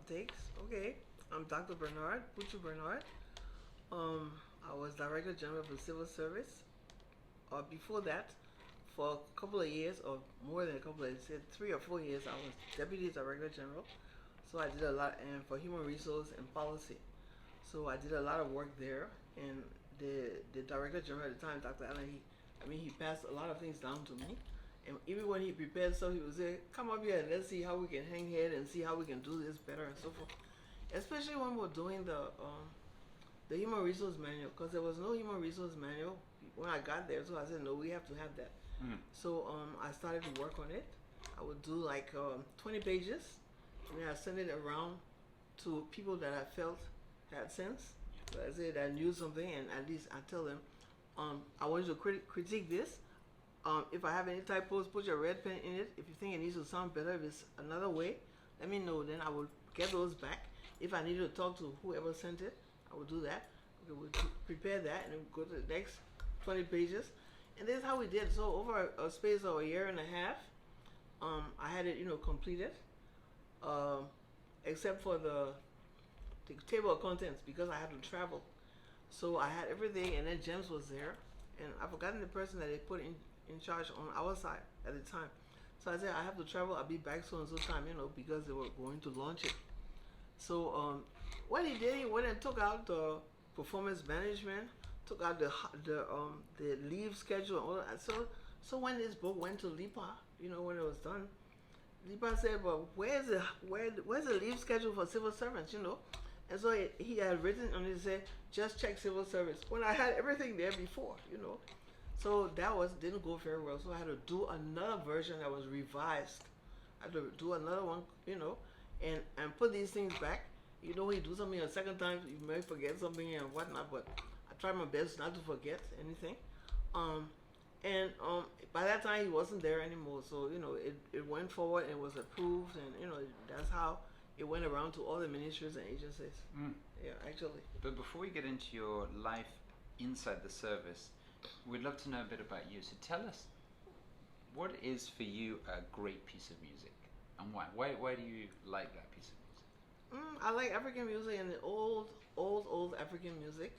updates. Okay, I'm Dr. Bernard, Puchu Bernard. I was Director General for Civil Service. Before that, for a couple of years, or more than a couple of years, 3 or 4 years, I was Deputy Director General. So I did a lot, and for Human Resource and Policy. So I did a lot of work there, and the Director General at the time, Dr. Allen, he passed a lot of things down to me. And even when he prepared stuff, he would say, "Come up here and let's see how we can hang head and see how we can do this better and so forth." Especially when we're doing the human resource manual, because there was no human resource manual when I got there. So I said, "No, we have to have that." Mm. So I started to work on it. I would do like 20 pages, and then I send it around to people that I felt had sense. So I said I knew something, and at least I tell them, I want you to critique this. If I have any typos, put your red pen in it. If you think it needs to sound better, if it's another way, let me know. Then I will get those back. If I need to talk to whoever sent it, I will do that. Okay, we'll prepare that and then go to the next 20 pages. And this is how we did. So over a space of a year and a half, I had it, completed. Except for the table of contents because I had to travel. So I had everything, and then James was there, and I've forgotten the person that they put in charge on our side at the time. So I said, I have to travel, I'll be back so and so time, because they were going to launch it. So what he did, he went and took out the performance management, took out the leave schedule and all that. So when this book went to LIPA, when it was done, LIPA said, "Well, where's the leave schedule for civil servants?" And so he had written on it, said, "Just check civil service." When I had everything there before. So that didn't go very well. So I had to do another version that was revised. I had to do another one, and put these things back. When you do something a second time, you may forget something and whatnot, but I tried my best not to forget anything. And by that time, he wasn't there anymore. So, it went forward and was approved, and, that's how it went around to all the ministries and agencies. Mm. Yeah, actually. But before we get into your life inside the service, we'd love to know a bit about you. So tell us, what is for you a great piece of music, and why? Why do you like that piece of music? I like African music and the old African music.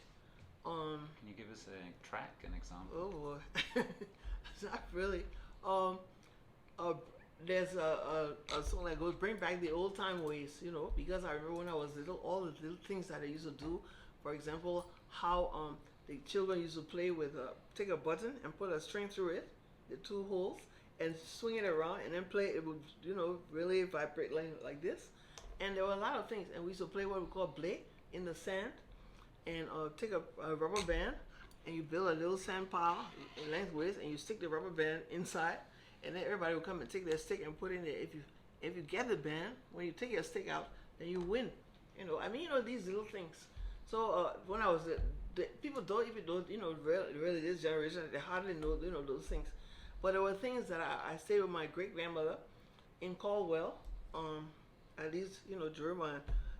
Can you give us a track, an example? Oh boy, not really. There's a song that goes, "Bring back the old time ways," because I remember when I was little, all the little things that I used to do. For example, how the children used to play with take a button and put a string through it, the two holes, and swing it around, and then play. It would really vibrate like this. And there were a lot of things, and we used to play what we call blé in the sand, and take a rubber band, and you build a little sand pile lengthways, and you stick the rubber band inside, and then everybody will come and take their stick and put in there. If you get the band, when you take your stick out, then you win. These little things. So when I was people don't even know, really this generation, they hardly know those things. But there were things that I stayed with my great grandmother in Caldwell, at least during my,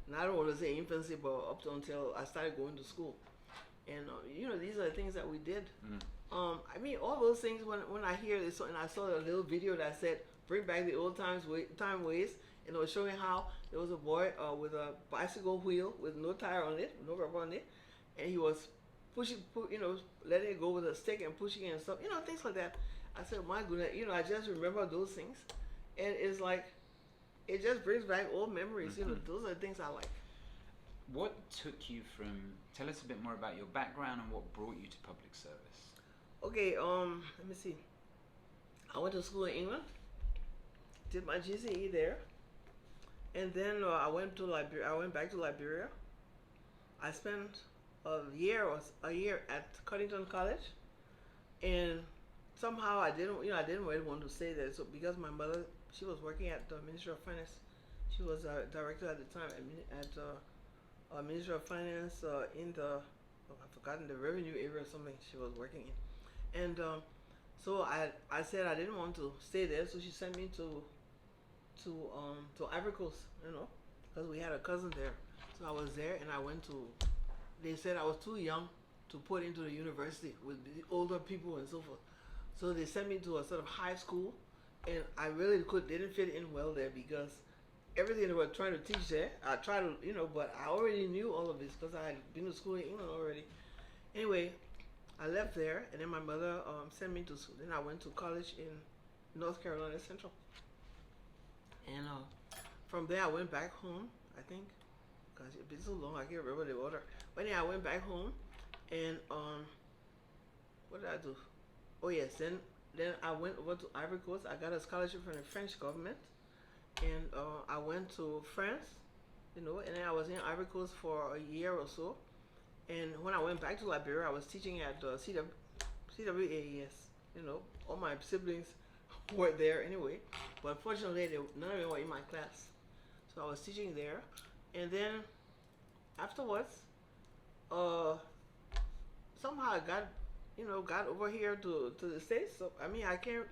and I don't want to say infancy, but up to until I started going to school. And these are the things that we did. Mm. All those things, when I hear this, and I saw a little video that said, "Bring back the old time ways," and it was showing how there was a boy with a bicycle wheel with no tire on it, no rubber on it, and he was letting it go with a stick and pushing it and stuff, things like that. I said, my goodness, I just remember those things, and it's like, it just brings back old memories. Mm-hmm. Those are the things I like. What took you tell us a bit more about your background and what brought you to public service. Okay, let me see. I went to school in England, did my GCE there, and then I went to Liberia. I went back to Liberia. I spent a year at Cuttington College, and somehow I didn't really want to stay there. So because my mother, she was working at the Ministry of Finance. She was a director at the time at Ministry of Finance in the, I've forgotten, the revenue area or something she was working in. And so I said I didn't want to stay there, so she sent me to Ivory Coast, because we had a cousin there. So I was there, and I went to, they said I was too young to put into the university with the older people and so forth. So they sent me to a sort of high school, and I really didn't fit in well there because everything they were trying to teach there. I tried to, but I already knew all of this because I had been to school in England already. Anyway, I left there, and then my mother sent me to school. Then I went to college in North Carolina Central, and from there I went back home. I think, because it's been so long, I can't remember the order. But then I went back home, and what did I do? Oh yes, then I went over to Ivory Coast. I got a scholarship from the French government, and I went to France, and then I was in Ivory Coast for a year or so. And when I went back to Liberia, I was teaching at CWAES. All my siblings were there anyway, but unfortunately, none of them were in my class. So I was teaching there, and then afterwards, somehow I got over here to the States. So I mean, I can't,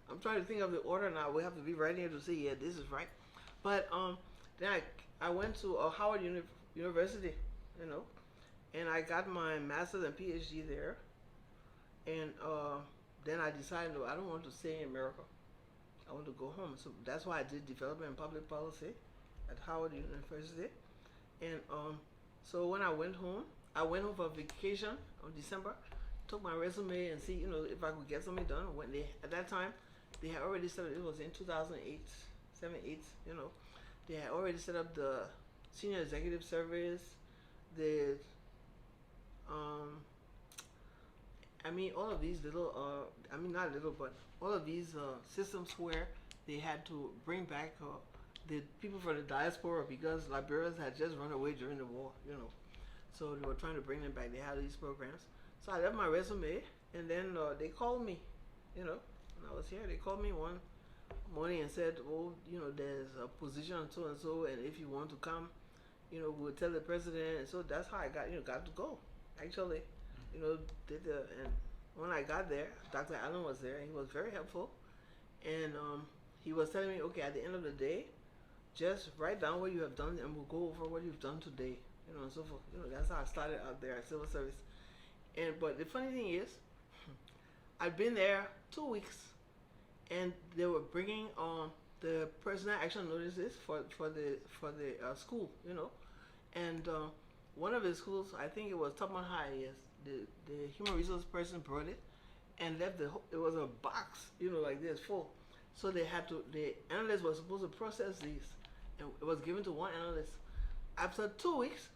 I'm trying to think of the order now. We have to be right here to see, yeah, this is right. But then I went to Howard University, and I got my master's and PhD there. And then I decided, no, I don't want to stay in America. I want to go home. So that's why I did development and public policy at Howard University. And so when I went home for vacation on December, took my resume and see, if I could get something done. At that time, they had already set up, it was in 2008, 8, they had already set up the senior executive service, the all of these little, not little, but all of these systems where they had to bring back the people from the diaspora because Liberians had just run away during the war, So they were trying to bring them back. They had these programs. So I left my resume, and then they called me, when I was here. They called me one morning and said, oh, there's a position so and so, and if you want to come, we'll tell the president. And so that's how I got to go. Actually, and when I got there, Dr. Allen was there, and he was very helpful. And he was telling me, okay, at the end of the day, just write down what you have done, and we'll go over what you've done today, and so forth. That's how I started out there at civil service. But the funny thing is, I'd been there 2 weeks, and they were bringing the personal action notices for the school, and one of the schools, I think it was Tubman High, yes, the human resource person brought it and left it was a box, like this, full. So the analyst was supposed to process these, and it was given to one analyst. After 2 weeks,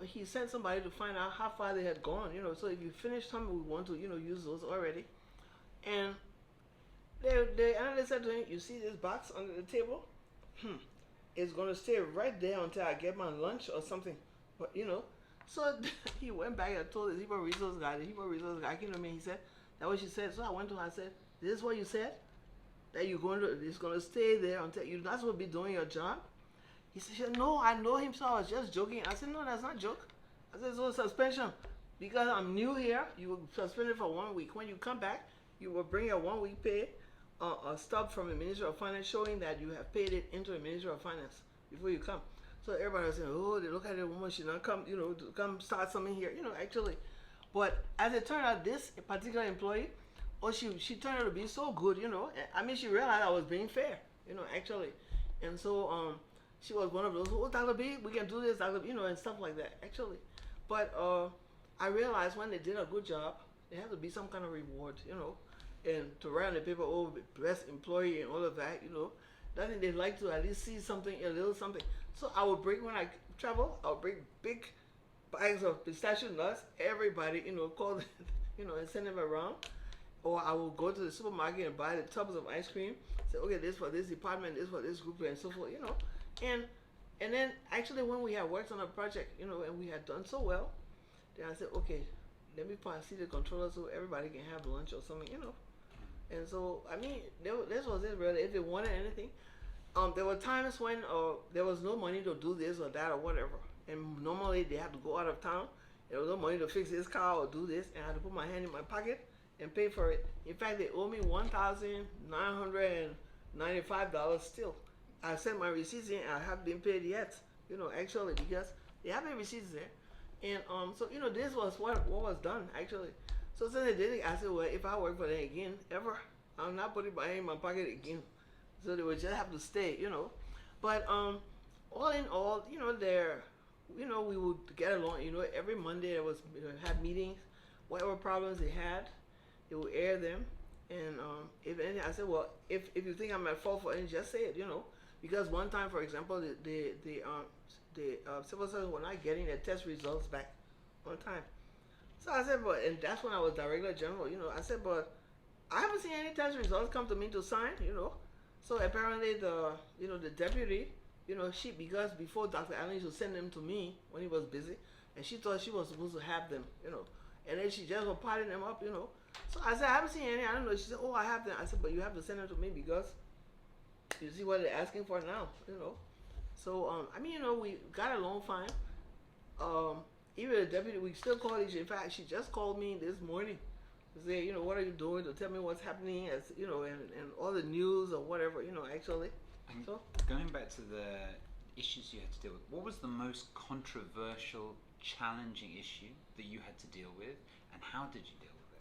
he sent somebody to find out how far they had gone, so if you finish some, we want to, use those already. And the analyst said to him, you see this box under the table? It's going to stay right there until I get my lunch or something. But, so he went back and told the human resource guy. The human resource guy came to me and he said, that's what she said. So I went to her and I said, this is what you said? That it's going to stay there until you're not supposed to be doing your job? He said, no, I know him, so I was just joking. I said, no, that's not a joke. I said, so suspension. Because I'm new here, you will suspend it for 1 week. When you come back, you will bring your 1 week pay, a stub from the Ministry of Finance showing that you have paid it into the Ministry of Finance before you come. So everybody was saying, oh, they look at the woman, she not come, to come start something here, actually. But as it turned out, this particular employee, she turned out to be so good, she realized I was being fair, actually. And so she was one of those, oh, Dr. B, we can do this, Dr. B, and stuff like that, actually. But I realized when they did a good job, there has to be some kind of reward, and to write on the paper, oh, best employee and all of that, I think they like to at least see something, a little something. So I would bring, when I travel, I would bring big bags of pistachio nuts, everybody, call it, and send them around. Or I will go to the supermarket and buy the tubs of ice cream, say, okay, this for this department, this for this group, and so forth, And then actually when we had worked on a project, and we had done so well, then I said, okay, let me see the controller so everybody can have lunch or something, And so, this was it really. If they wanted anything, there were times when there was no money to do this or that or whatever. And normally they had to go out of town. There was no money to fix this car or do this, and I had to put my hand in my pocket and pay for it. In fact, they owe me $1,995 still. I sent my receipts in, and I haven't been paid yet, actually, because they have the receipts there. And so, this was what was done, actually. So since they did it, I said, well, if I work for them again, ever, I'm not putting my hand in my pocket again. So they would just have to stay, But all in all, we would get along. Every Monday there was had meetings, whatever problems they had, they would air them. And if any, I said, well, if you think I'm at fault for anything, just say it. Because one time, for example, the civil service were not getting their test results back one time. So I said, and that's when I was Director General. I said, but I haven't seen any test results come to me to sign. So apparently the deputy, because before Dr. Allen used to send them to me when he was busy, and she thought she was supposed to have them, and then she just was piling them up. So I said, I haven't seen any. I don't know. She said, oh, I have them. I said, but you have to send them to me because you see what they're asking for now. So we got along fine. Even the deputy, we still call each. In fact, she just called me this morning to say, what are you doing? To tell me what's happening, and all the news or whatever. Actually. And so going back to the issues you had to deal with, what was the most controversial, challenging issue that you had to deal with, and how did you deal with it?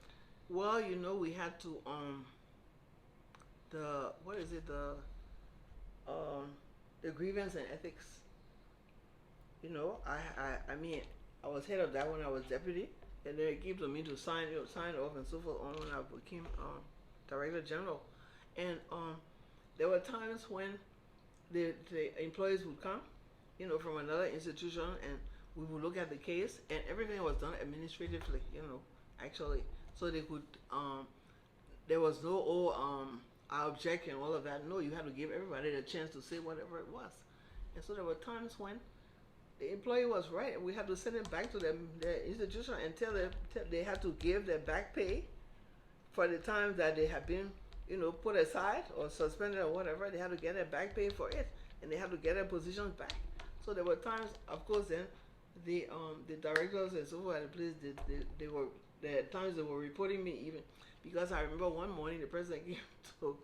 Well, we had to the grievance and ethics. I was head of that when I was deputy, and then it came to me to sign off and so forth on when I became Director General. And there were times when the employees would come, from another institution, and we would look at the case, and everything was done administratively, actually. So they could, there was no, I object and all of that. No, you had to give everybody the chance to say whatever it was. And so there were times when the employee was right, and we had to send it back to their institution and tell them they had to give their back pay for the times that they had been, put aside or suspended or whatever. They had to get their back pay for it, and they had to get their positions back. So there were times, of course, then the directors and so forth at the place, there were times they were reporting me even, because I remember one morning the president came to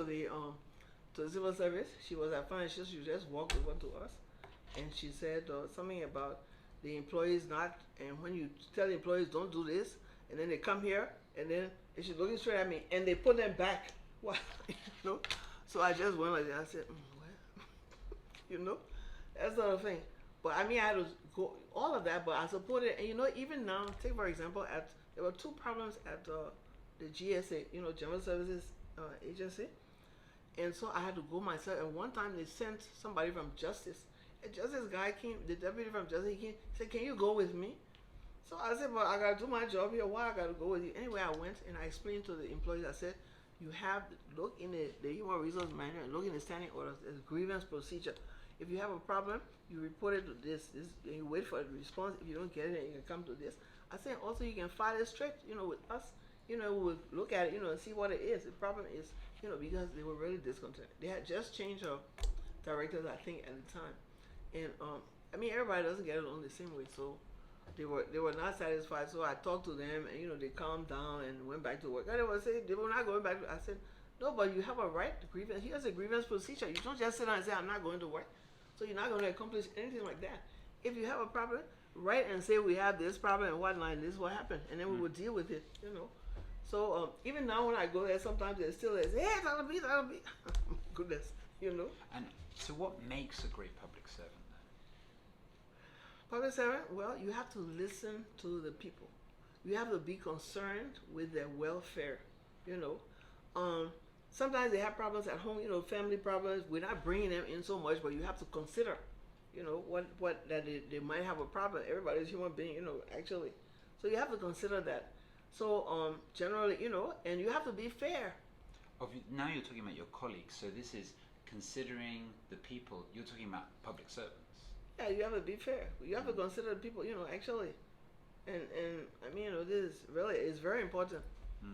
the civil service. She was at financial. She just walked over to us, and she said something about the employees not, and when you tell the employees don't do this, and then they come here, and then she's looking straight at me, and they put them back. What? So I just went like that. I said, what? That sort of thing. But I had to go all of that, but I supported, and even now, take for example, there were two problems at the GSA, General Services Agency, and so I had to go myself. And one time they sent somebody from Justice. A Justice guy came, the deputy from Justice came, said, "Can you go with me?" So I said, "Well, I gotta do my job here. Why I gotta go with you?" Anyway, I went and I explained to the employees. I said, "You have to look in the human resource manual and look in the standing orders. There's grievance procedure. If you have a problem, you report it to this, and you wait for a response. If you don't get it, you can come to this." I said, also you can file it straight, with us. We'll look at it, and see what it is. The problem is, because they were really discontented. They had just changed directors, I think, at the time. And everybody doesn't get along the same way, so they were not satisfied. So I talked to them, and they calmed down and went back to work. And they were saying they were not going back. I said, no, but you have a right to grievance. Here's a grievance procedure. You don't just sit down and say, I'm not going to work. So you're not going to accomplish anything like that. If you have a problem, write and say we have this problem and whatnot, and this is what happened, and then we will deal with it. So even now when I go there, sometimes they still say, "Hey, that'll be." Goodness, And so, what makes a great public servant then? Public servant, well, you have to listen to the people. You have to be concerned with their welfare. Sometimes they have problems at home. Family problems. We're not bringing them in so much, but you have to consider. What that they might have a problem. Everybody's a human being. Actually, so you have to consider that. So generally, and you have to be fair. Now you're talking about your colleagues, so this is considering the people. You're talking about public servants. Yeah, you have to be fair. You have to consider the people, actually. And this is very important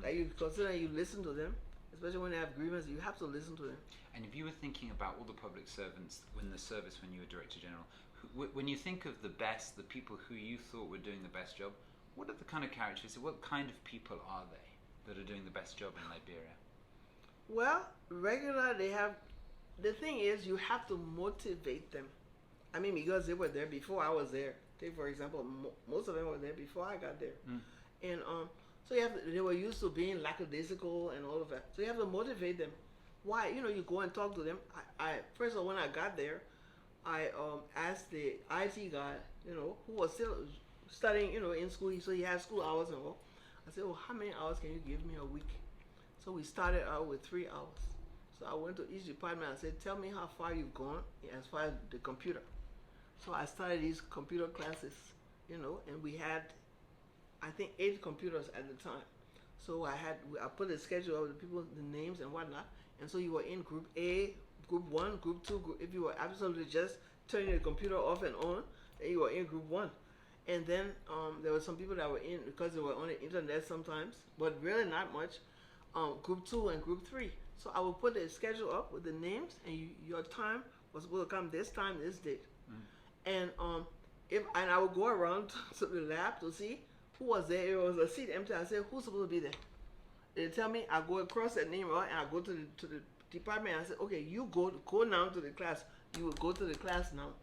that you consider and you listen to them, especially when they have grievances. You have to listen to them. And if you were thinking about all the public servants in the service when you were Director General, when you think of the best, the people who you thought were doing the best job, what are the kind of characteristics, what kind of people are they that are doing the best job in Liberia? Well, the thing is, you have to motivate them. Because they were there before I was there. Take, for example, most of them were there before I got there. And so they were used to being lackadaisical and all of that. So you have to motivate them. why, you go and talk to them. I first of all, when I got there, I asked the IT guy, who was still studying, in school, so he had school hours and all. I said, how many hours can you give me a week? So we started out with 3 hours. So I went to each department and said, tell me how far you've gone as far as the computer. So I started these computer classes, and we had, I think, 8 computers at the time. So I put a schedule of the people, the names and whatnot. And so you were in group A, group 1, group 2, if you were absolutely just turning the computer off and on, then you were in group 1. And then there were some people that were in, because they were on the internet sometimes, but really not much, group 2 and group 3. So I would put the schedule up with the names, and your time was supposed to come this time, this date. And and I would go around to the lab to see who was there. If it was a seat empty, I said, who's supposed to be there? They tell me, I go across that name, right, and I go to the department, and I said, okay, you go now to the class. You would go to the class now.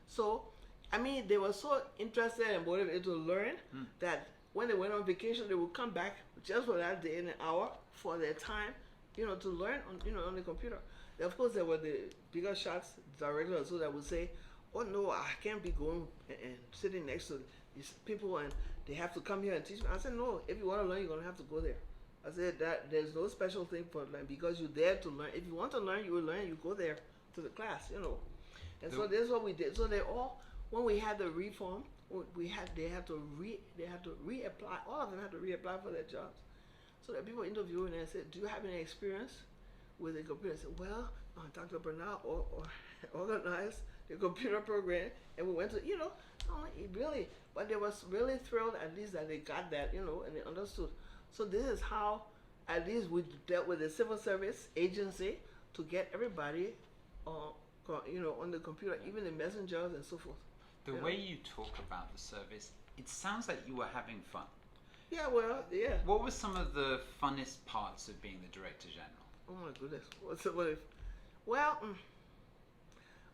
So, I mean, they were so interested and motivated to learn that when they went on vacation, they would come back just for that day and an hour for their time, to learn on the computer. And of course, there were the Bureauchats directors so that would say, oh no, I can't be going and sitting next to these people and they have to come here and teach me. I said, no, if you want to learn, you're going to have to go there. I said that there's no special thing for learn because you're there to learn. If you want to learn, you will learn. You go there to the class, And so this is what we did. So they all, when we had the reform, they had to reapply. All of them had to reapply for their jobs. So the people interviewing and said, do you have any experience with the computer? I said, well, Dr. Bernard organized the computer program, and we went to, really, but they was really thrilled at least that they got that, and they understood. So this is how, at least we dealt with the civil service agency to get everybody, on the computer, even the messengers and so forth. The way you talk about the service, it sounds like you were having fun. Yeah, well, yeah. What were some of the funnest parts of being the Director General? Oh my goodness.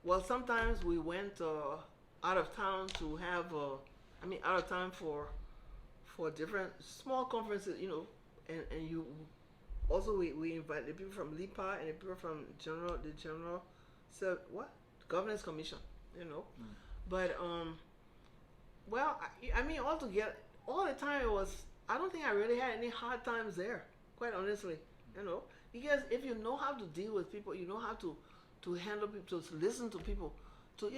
Well, sometimes we went out of town to have, out of town for different small conferences, and you also we invite the people from LIPA and the people from Governance Commission, But altogether, all the time it was. I don't think I really had any hard times there, quite honestly, because if you know how to deal with people, you know how to handle people, to listen to people, to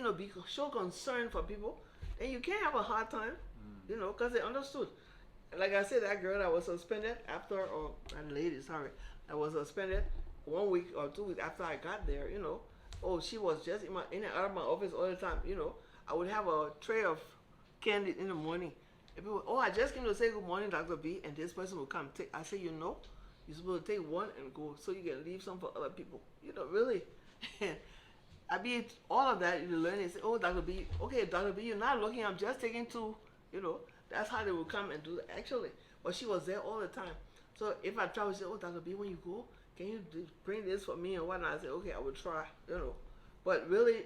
show concern for people, then you can't have a hard time, because they understood. Like I said, that girl that was suspended after, or that lady, sorry, that was suspended 1 week or 2 weeks after I got there, she was just in and out of my office all the time, I would have a tray of candy in the morning. And people, I just came to say good morning, Dr. B, and this person will come take. I say, you're supposed to take one and go so you can leave some for other people. Really. All of that you learn is, Dr. B, okay, Dr. B, you're not looking, I'm just taking 2, that's how they will come and do it, actually. But she was there all the time. So if I try to say, Dr. B, when you go, can you bring this for me and whatnot? I say, okay, I will try, But really,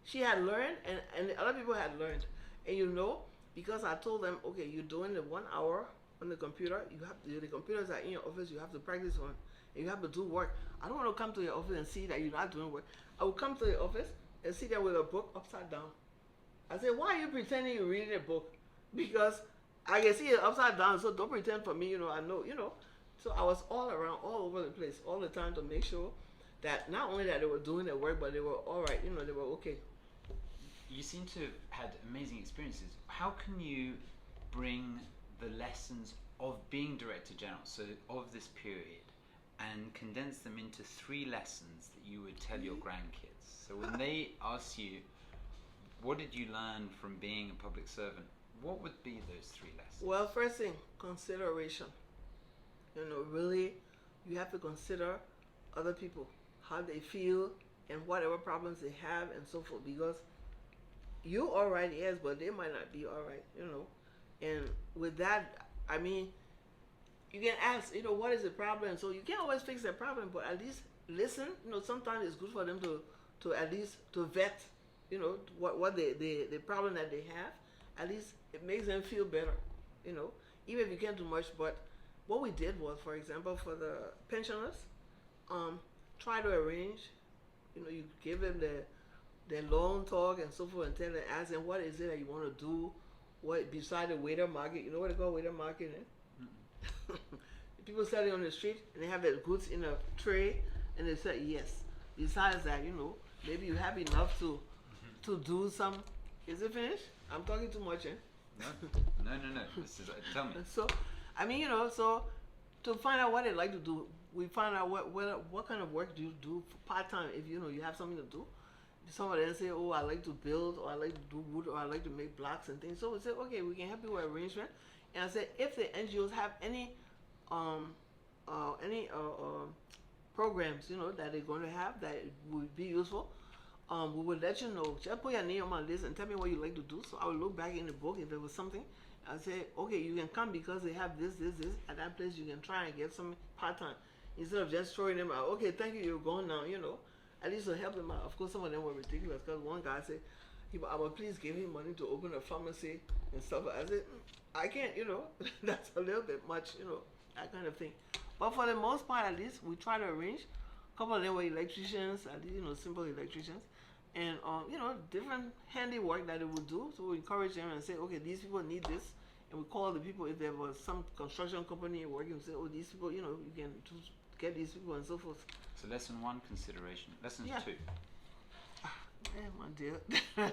she had learned and the other people had learned. And because I told them, okay, you're doing the 1 hour on the computer, the computers are in your office, you have to practice on, and you have to do work. I don't want to come to your office and see that you're not doing work. I will come to the office and sit there with a book upside down. I say, why are you pretending you're reading a book? Because I can see it upside down, so don't pretend for me, I know, So I was all around, all over the place, all the time to make sure that not only that they were doing their work, but they were all right, they were okay. You seem to have had amazing experiences. How can you bring the lessons of being Director General, so of this period, and condense them into 3 lessons that you would tell your grandkids? So when they ask you, what did you learn from being a public servant? What would be those 3 lessons? Well, first thing, consideration. Really, you have to consider other people, how they feel, and whatever problems they have, and so forth, because you all right, yes, but they might not be all right, And with that, you can ask, what is the problem? So you can't always fix their problem, but at least listen. Sometimes it's good for them to at least to vet, what the problem that they have. At least it makes them feel better, Even if you can't do much, but what we did was, for example, for the pensioners, try to arrange. You know, you give them their long talk and so forth, and tell them, ask them what is it that you want to do. What beside the waiter market? You know what they call waiter market? Eh? People selling on the street and they have their goods in a tray, and they say yes. Besides that, you know, maybe you have enough to do some. Is it finished? I'm talking too much, eh? No. This is, tell me. So, I mean, you know, so to find out what they like to do, we find out what kind of work do you do part time. If you know you have something to do, somebody else say, oh, I like to build, or I like to do wood, or I like to make blocks and things. So we say, okay, we can help you with arrangement. And I said, if the NGOs have any programs, you know, that they're going to have that would be useful, we will let you know. Just put your name on my list and tell me what you like to do. So I will look back in the book if there was something. I say, okay, you can come because they have this. At that place, you can try and get some part time instead of just throwing them out. Okay, thank you, you're gone now. You know, at least to help them out. Of course, some of them were ridiculous because one guy said, I will please give him money to open a pharmacy and stuff. I said, I can't. You know, that's a little bit much. You know, that kind of thing. But for the most part, at least we try to arrange. A couple of them were electricians, at least, you know, simple electricians. And, you know, different handiwork that they would do. So we encourage them and say, okay, these people need this. And we call the people, if there was some construction company working, we say, oh, these people, you know, you can get these people and so forth. So lesson 1, consideration. Lesson 2. Man, my dear,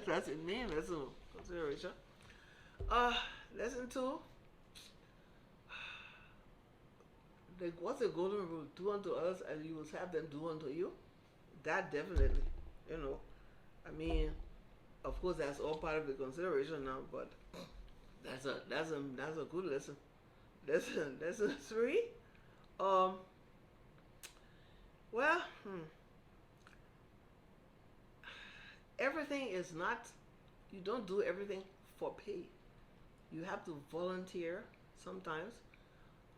that's a name, lesson consideration. Lesson 2. What's the golden rule? Do unto others as you will have them do unto you. That definitely, you know. I mean, of course, that's all part of the consideration now, but that's a good lesson. Lesson 3. Well, everything is not. You don't do everything for pay. You have to volunteer sometimes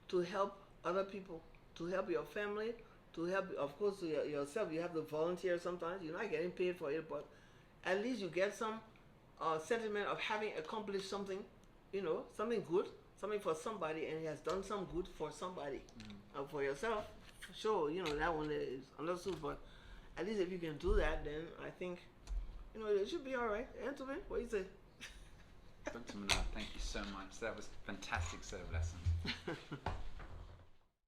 to help other people, to help your family, to help, of course, yourself. You have to volunteer sometimes. You're not getting paid for it, but at least you get some sentiment of having accomplished something, you know, something good, something for somebody, and he has done some good for somebody. For yourself, for sure, you know, that one is understood, but at least if you can do that, then I think, you know, it should be all right. Anthony, what do you say? Dr. Bernard, thank you so much. That was a fantastic set of lessons.